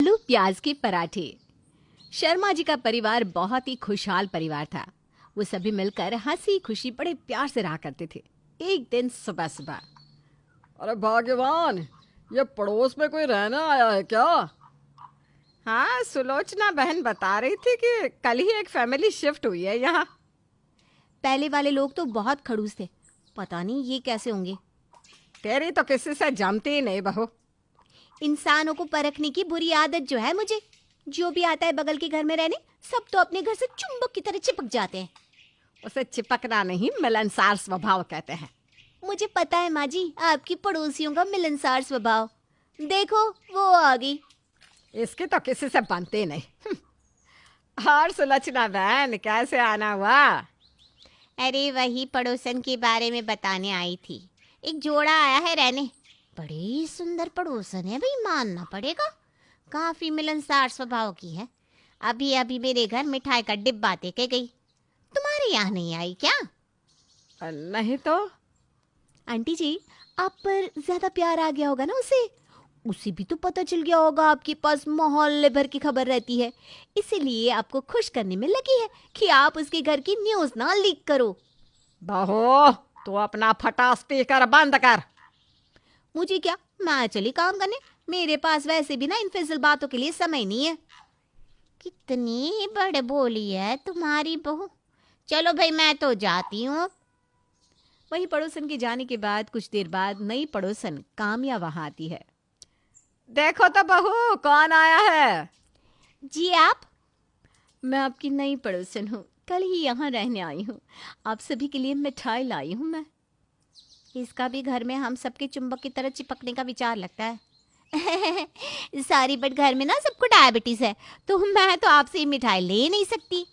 आलू प्याज के पराठे। शर्मा जी का परिवार बहुत ही खुशहाल परिवार था। वो सभी मिलकर हंसी खुशी बड़े प्यार से रहा करते थे। एक दिन सुबह सुबह, अरे भाग्यवान, ये पड़ोस में कोई रहने आया है क्या? हाँ, सुलोचना बहन बता रही थी कि कल ही एक फैमिली शिफ्ट हुई है यहाँ। पहले वाले लोग तो बहुत खड़ूस थे, पता नहीं ये कैसे होंगे। तेरी तो किसी से जमती ही नहीं बहू। इंसानों को परखने की बुरी आदत जो है मुझे। जो भी आता है बगल के घर में रहने, सब तो अपने घर से चुंबक की तरह चिपक जाते हैं। उसे चिपकना नहीं, मिलनसार स्वभाव कहते हैं। मुझे पता है माँ जी, आपकी पड़ोसियों का मिलनसार स्वभाव। देखो वो आ गई। इसकी तो किसी से बनती नहीं। और सुलोचना बहन, कैसे आना हुआ? अरे वही पड़ोसन के बारे में बताने आई थी। एक जोड़ा आया है रहने। बड़े ही सुंदर पड़ोसन है भाई, मानना पड़ेगा। काफी मिलनसार स्वभाव की है। अभी अभी मेरे घर मिठाई का डिब्बा दे के गई। तुम्हारे यहाँ नहीं आई क्या? नहीं तो। आंटी जी, आप पर ज्यादा प्यार आ गया होगा ना उसे भी तो पता चल गया होगा आपके पास मोहल्ले भर की खबर रहती है। इसीलिए आपको खुश करने में लगी है कि आप उसके घर की न्यूज़ ना लीक करो। बहू, तू अपना फटा स्पीकर बंद कर। मुझे क्या, मैं चली काम करने। मेरे पास वैसे भी ना इन फिजूल बातों के लिए समय नहीं है। कितनी बड़े बोली है तुम्हारी बहू। चलो भाई, मैं तो जाती हूँ। वही पड़ोसन के जाने के बाद कुछ देर बाद नई पड़ोसन कामया वहां आती है। देखो तो बहू, कौन आया है? जी आप? मैं आपकी नई पड़ोसन हूँ, कल ही यहाँ रहने आई हूँ। आप सभी के लिए मिठाई लाई हूँ मैं। इसका भी घर में हम सबके चुंबक की तरह चिपकने का विचार लगता है। सॉरी, बट घर में ना सबको डायबिटीज है, तो मैं तो आपसे मिठाई ले नहीं सकती।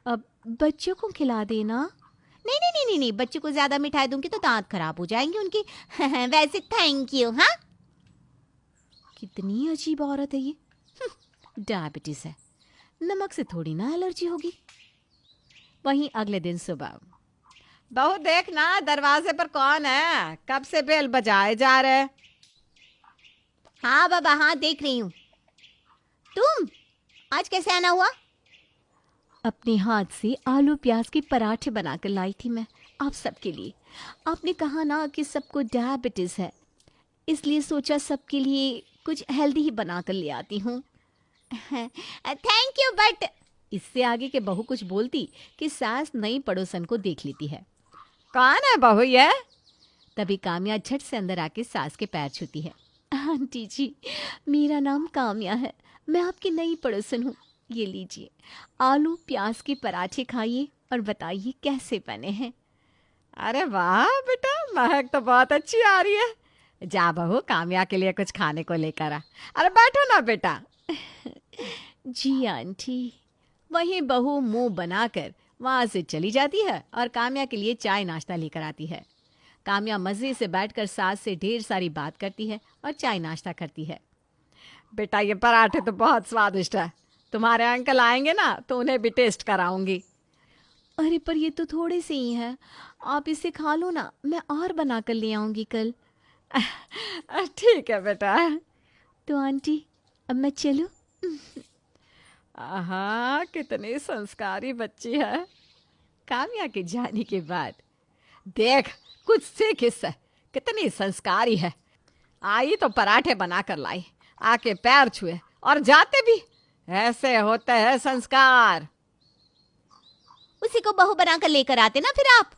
अब बच्चों को खिला देना। नहीं नहीं नहीं नहीं नहीं, बच्चों को ज्यादा मिठाई दूंगी तो दांत खराब हो जाएंगे उनकी। वैसे थैंक यू। हाँ, कितनी अजीब औरत है ये। डायबिटीज है, नमक से थोड़ी ना एलर्जी होगी। वहीं अगले दिन सुबह, बहू देखना दरवाजे पर कौन है, कब से बेल बजाए जा रहे। हाँ बाबा, हाँ देख रही हूँ। तुम आज कैसे आना हुआ? अपने हाथ से आलू प्याज के पराठे बनाकर लाई थी मैं आप सबके लिए। आपने कहा ना कि सबको डायबिटीज है, इसलिए सोचा सबके लिए कुछ हेल्दी ही बनाकर ले आती हूँ। थैंक यू, बट इससे आगे के बहू कुछ बोलती कि सास नई पड़ोसन को देख लेती है। कौन है बहू ये? तभी काम्या झट से अंदर आके सास के पैर छूती है। आंटी जी, मेरा नाम काम्या है, मैं आपकी नई पड़ोसन हूँ। ये लीजिए, आलू प्याज के पराठे खाइए और बताइए कैसे बने हैं। अरे वाह बेटा, महक तो बहुत अच्छी आ रही है। जा बहू, काम्या के लिए कुछ खाने को लेकर आ। अरे बैठो ना बेटा। जी आंटी। वही बहू मुंह बनाकर वहां से चली जाती है और काम्या के लिए चाय नाश्ता लेकर आती है। काम्या मजे से बैठकर सास से ढेर सारी बात करती है और चाय नाश्ता करती है। बेटा ये पराठे तो बहुत स्वादिष्ट है, तुम्हारे अंकल आएंगे ना तो उन्हें भी टेस्ट कराऊंगी। अरे पर ये तो थोड़े से ही हैं, आप इसे खा लो ना, मैं और बना कर ले आऊंगी कल। ठीक है बेटा। तो आंटी, अब मैं चलूं? हाँ, कितनी संस्कारी बच्ची है। काम्या के जाने के बाद देख, कुछ सीख इससे, कितनी संस्कारी है। आई तो पराठे बनाकर लाई, आके पैर छुए और जाते भी। ऐसे होते हैं संस्कार। उसी को बहू बनाकर लेकर आते ना फिर आप।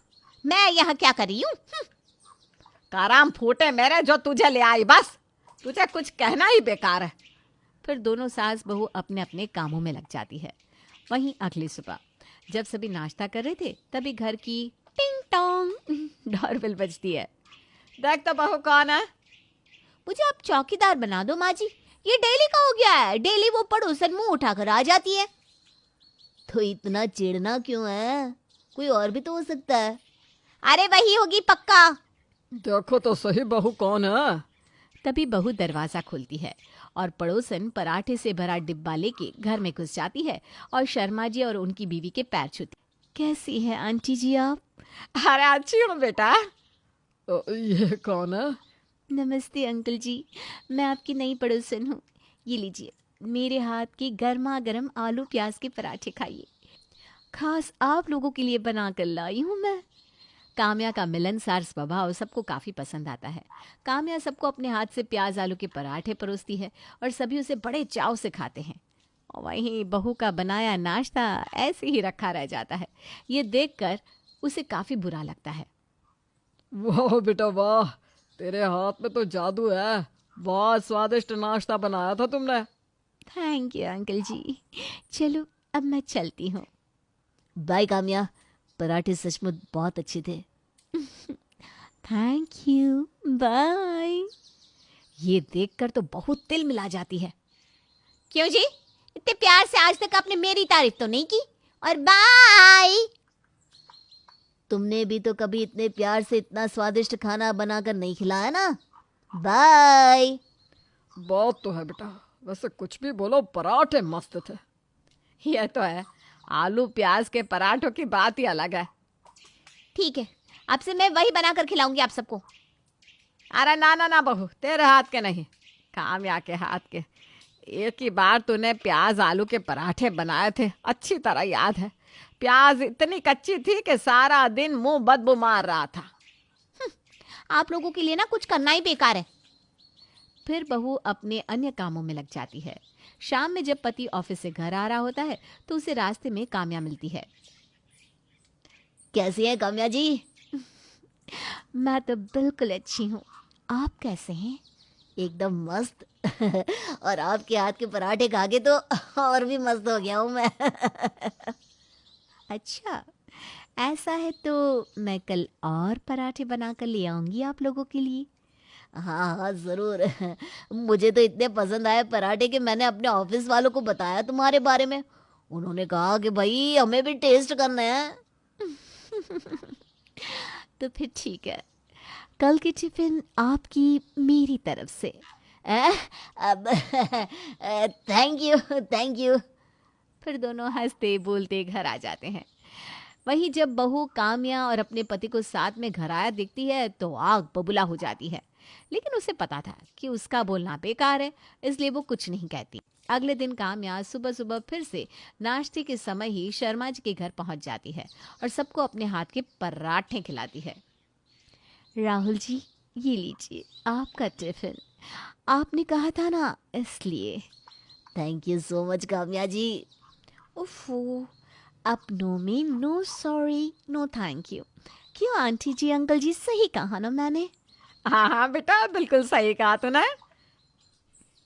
मैं यहाँ क्या कर रही हूँ? काराम फूटे मेरे जो तुझे ले आई, बस तुझे कुछ कहना ही बेकार है। फिर दोनों सास बहू अपने अपने कामों में लग जाती है। वहीं अगली सुबह जब सभी नाश्ता कर रहे थे, तभी घर की टिंग टोंग डोरबेल बजती है। देख तो बहू कौन है। मुझे आप चौकीदार बना दो माँ जी। ये डेली का हो गया है, डेली वो पड़ोसन मुंह उठाकर आ जाती है। तो इतना चिढ़ना क्यों है? कोई और भी तो हो सकता है। अरे वही होगी पक्का। देखो तो सही बहू कौन है। तभी बहू दरवाजा खोलती है और पड़ोसन पराठे से भरा डिब्बा लेके घर में घुस जाती है और शर्मा जी और उनकी बीवी के पैर छूती। कैसी है आंटी जी आप? अरे अच्छी हूँ बेटा। ये कौन है? नमस्ते अंकल जी, मैं आपकी नई पड़ोसन हूँ। ये लीजिए, मेरे हाथ के गर्मा गर्म आलू प्याज के पराठे खाइए। खास आप लोगों के लिए बना कर लाई हूँ मैं। काम्या का मिलनसार स्वभाव सबको काफ़ी पसंद आता है। काम्या सबको अपने हाथ से प्याज आलू के पराठे परोसती है और सभी उसे बड़े चाव से खाते हैं। और वहीं बहू का बनाया नाश्ता ऐसे ही रखा रह जाता है। ये देखकर उसे काफ़ी बुरा लगता है। वाह बेटा वाह, तेरे हाथ में तो जादू है। बहुत स्वादिष्ट नाश्ता बनाया था तुमने। थैंक यू अंकल जी। चलो अब मैं चलती हूँ। बाय काम्या, पराठे सचमुच बहुत अच्छे थे। Thank you, bye. ये देखकर तो बहुत तिल मिला जाती है। क्यों जी, इतने प्यार से आज तक आपने मेरी तारीफ तो नहीं की। और बाय। तुमने भी तो कभी इतने प्यार से इतना स्वादिष्ट खाना बनाकर नहीं खिलाया ना। बाय। बात तो है बेटा, वैसे कुछ भी बोलो, पराठे मस्त थे। यह तो है, आलू प्याज के पराठों की बात ही अलग है। ठीक है, आपसे मैं वही बनाकर खिलाऊंगी आप सबको। अरे ना ना ना बहू, तेरे हाथ के नहीं, काम्या के हाथ के। एक ही बार तूने प्याज आलू के पराठे बनाए थे, अच्छी तरह याद है। प्याज इतनी कच्ची थी कि सारा दिन मुंह बदबू मार रहा था। आप लोगों के लिए ना कुछ करना ही बेकार है। फिर बहू अपने अन्य कामों में लग जाती है। शाम में जब पति ऑफिस से घर आ रहा होता है तो उसे रास्ते में काम्या मिलती है। कैसी हैं काम्या जी? मैं तो बिल्कुल अच्छी हूँ, आप कैसे हैं? एकदम मस्त। और आपके हाथ के पराठे खा के तो और भी मस्त हो गया हूँ मैं। अच्छा, ऐसा है तो मैं कल और पराठे बनाकर ले आऊंगी आप लोगों के लिए। हाँ हाँ जरूर। मुझे तो इतने पसंद आए पराठे कि मैंने अपने ऑफिस वालों को बताया तुम्हारे बारे में। उन्होंने कहा कि भाई हमें भी टेस्ट करना है। तो फिर ठीक है, कल की टिफिन आपकी मेरी तरफ से। अब थैंक यू थैंक यू। फिर दोनों हंसते बोलते घर आ जाते हैं। वहीं जब बहू काम्या और अपने पति को साथ में घर आया दिखती है तो आग बबूला हो जाती है। लेकिन उसे पता था कि उसका बोलना बेकार है, इसलिए वो कुछ नहीं कहती। अगले दिन काम्या सुबह सुबह फिर से नाश्ते के समय ही शर्मा जी के घर पहुंच जाती है और सबको अपने हाथ के पराठे खिलाती है। राहुल जी, ये लीजिए आपका टिफिन, आपने कहा था ना इसलिए। Thank you so much Kamya ji. उफ़ो, अपनों में no sorry no thank you. क्यों आंटी जी अंकल जी, सही कहा ना मैंने? हाँ हाँ बेटा, बिल्कुल सही कहा तूने।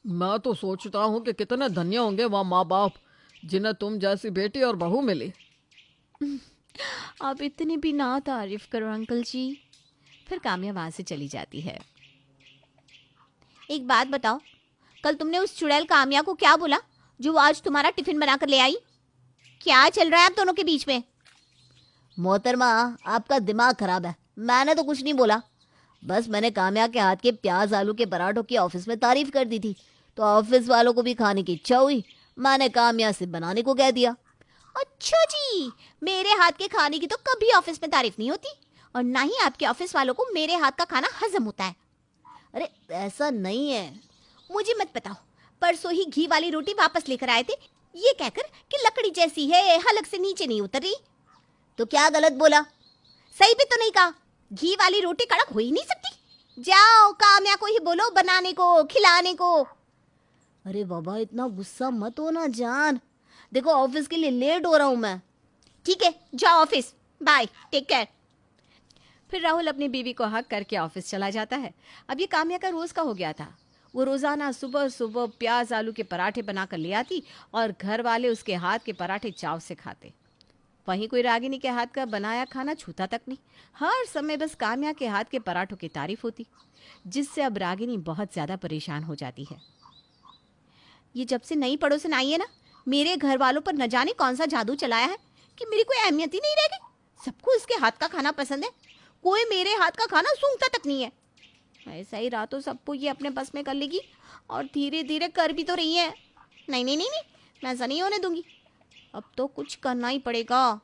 मैं तो सोचता हूँ कि कितने धन्य होंगे वहाँ माँ बाप जिन्हें तुम जैसी बेटी और बहू मिली। आप इतनी भी ना तारीफ करो अंकल जी। फिर काम्या वहां से चली जाती है। एक बात बताओ, कल तुमने उस चुड़ैल काम्या को क्या बोला जो वो आज तुम्हारा टिफिन बनाकर ले आई? क्या चल रहा है आप दोनों के बीच में? मोहतरमा, आपका दिमाग खराब है। मैंने तो कुछ नहीं बोला। बस मैंने काम्या के हाथ के प्याज आलू के पराठों की ऑफिस में तारीफ कर दी थी, तो ऑफिस वालों को भी खाने की इच्छा हुई। मैंने काम्या से बनाने को कह दिया। अच्छा जी, मेरे हाथ के खाने की तो कभी ऑफिस में तारीफ नहीं होती, और ना ही आपके ऑफिस वालों को मेरे हाथ का खाना हजम होता है। अरे ऐसा नहीं है। मुझे मत बताओ, परसों ही घी वाली रोटी वापस लेकर आए थे, ये कहकर कि लकड़ी जैसी है, हलक से नीचे नहीं उतर रही। तो क्या गलत बोला? सही भी तो नहीं कहा। घी वाली रोटी कड़क हो ही नहीं सकती। जाओ काम्या को ही बोलो बनाने को, खिलाने को। अरे बाबा, इतना गुस्सा मत होना जान। देखो ऑफिस के लिए लेट हो रहा हूँ मैं। ठीक है, जाओ ऑफिस, बाय, टेक केयर। फिर राहुल अपनी बीवी को हक करके ऑफिस चला जाता है। अब ये काम्या का रोज का हो गया था। वो रोजाना सुबह सुबह प्याज आलू के पराठे बनाकर ले आती और घर वाले उसके हाथ के पराठे चाव से खाते। वहीं कोई रागिनी के हाथ का बनाया खाना छूता तक नहीं। हर समय बस काम्या के हाथ के पराठों की तारीफ होती, जिससे अब रागिनी बहुत ज्यादा परेशान हो जाती है। ये जब से नई पड़ोसन आई है ना, मेरे घर वालों पर न जाने कौन सा जादू चलाया है कि मेरी कोई अहमियत ही नहीं रह गई। सबको इसके हाथ का खाना पसंद है, कोई मेरे हाथ का खाना सूंघता तक नहीं है। ऐसा ही रहा तो सबको ये अपने बस में कर लेगी, और धीरे धीरे कर भी तो रही है। नहीं नहीं नहीं नहीं, मैं ऐसा नहीं होने दूंगी। अब तो कुछ करना ही पड़ेगा।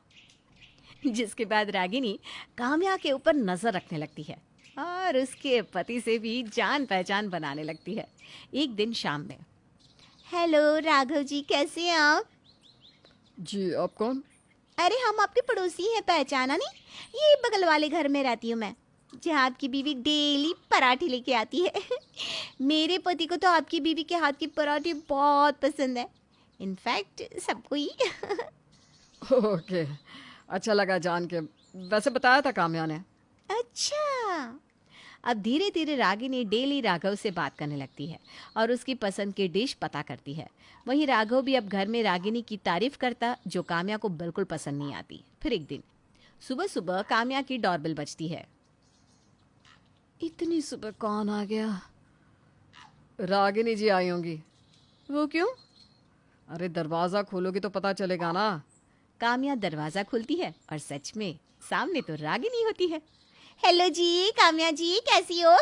जिसके बाद रागिनी काम्या के ऊपर नजर रखने लगती है और उसके पति से भी जान पहचान बनाने लगती है। एक दिन शाम में हेलो राघव जी, कैसे हैं आप? जी, आप कौन? अरे हम आपके पड़ोसी हैं, पहचाना नहीं? ये बगल वाले घर में रहती हूँ मैं, जहाँ आपकी बीवी डेली पराठे लेके आती है। मेरे पति को तो आपकी बीवी के हाथ के पराठे बहुत पसंद है, इनफैक्ट सबको ही। ओके, अच्छा लगा जान के। वैसे बताया था काम्या ने। अच्छा। अब धीरे धीरे रागिनी डेली राघव से बात करने लगती है और उसकी पसंद की डिश पता करती है। वहीं राघव भी अब घर में रागिनी की तारीफ करता, जो काम्या को बिल्कुल पसंद नहीं आती। फिर एक दिन सुबह सुबह काम्या की डोरबेल बजती है। इतनी सुबह कौन आ गया? रागिनी जी आई होंगी। वो क्यों? अरे दरवाजा खोलोगी तो पता चलेगा ना। काम्या दरवाजा खोलती है और सच में सामने तो रागिनी होती है। हेलो जी, काम्या जी कैसी हो?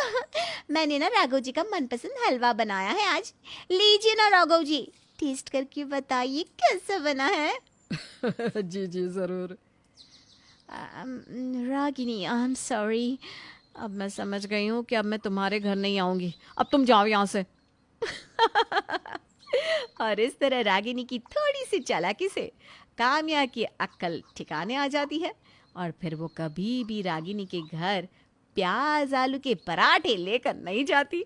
मैंने ना राघव जी का मनपसंद हलवा बनाया है आज, लीजिए ना राघव जी, टेस्ट करके बताइए कैसा बना है। जी जी जरूर। Ragini, I am sorry. अब मैं समझ गई हूँ कि अब मैं तुम्हारे घर नहीं आऊंगी। अब तुम जाओ यहाँ से। और इस तरह रागिनी की थोड़ी सी चालाकी से काम्या की अक्ल ठिकाने आ जाती है और फिर वो कभी भी रागिनी के घर प्याज आलू के पराठे लेकर नहीं जाती।